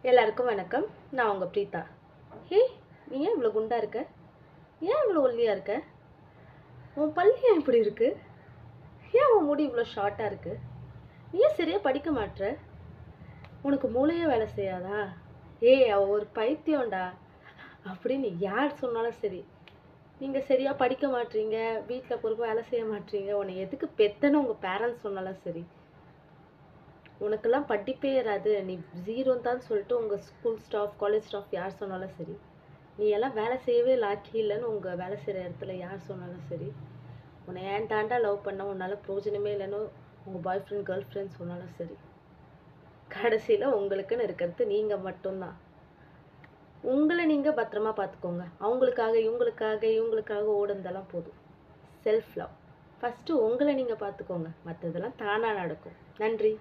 எல்லாருக்கும் வணக்கம். நான் உங்கள் பிரீதா. ஹே, நீ ஏன் இவ்வளோ குண்டா இருக்க? ஏன் இவ்வளோ ஒல்லியாக இருக்க? உன் பல்லு ஏன் இப்படி இருக்கு? ஏன் உன் முடி இவ்வளோ ஷார்ட்டாக இருக்கு? நீ ஏன் சரியாக படிக்க மாட்ற? உனக்கு மூளையே வேலை செய்யாதா? அவ ஒரு பைத்தியம்டா அப்படின்னு யார் சொன்னாலும் சரி. நீங்கள் சரியாக படிக்க மாட்டீங்க, வீட்டில் பொறுப்பாக வேலை செய்ய மாட்டீங்க, உன்னை எதுக்கு பெத்தன்னு உங்கள் பேரண்ட்ஸ் சொன்னாலும் சரி, உனக்கெல்லாம் படிப்பே ஏறாது, நீ ஜீரோன்னு தான் சொல்லிட்டு உங்கள் ஸ்கூல் ஸ்டாஃப், காலேஜ் ஸ்டாஃப் யார் சொன்னாலும் சரி, நீ எல்லாம் வேலை செய்யவே லாக்கி இல்லைன்னு உங்கள் வேலை செய்கிற இடத்துல யார் சொன்னாலும் சரி, உன்னை ஏன் தாண்டா லவ் பண்ண, உன்னால் பிரயோஜனமே இல்லைன்னு உங்கள் பாய் ஃப்ரெண்ட், கேர்ள் ஃப்ரெண்ட் சொன்னாலும் சரி, கடைசியில் உங்களுக்குன்னு இருக்கிறது நீங்கள் மட்டும்தான். உங்களை நீங்கள் பத்திரமா பார்த்துக்கோங்க. அவங்களுக்காக இவங்களுக்காக ஓடுனதெல்லாம் போதும். செல்ஃப் லவ் ஃபஸ்ட்டு உங்களை நீங்கள் பார்த்துக்கோங்க, மற்றதெல்லாம் தானாக நடக்கும். நன்றி.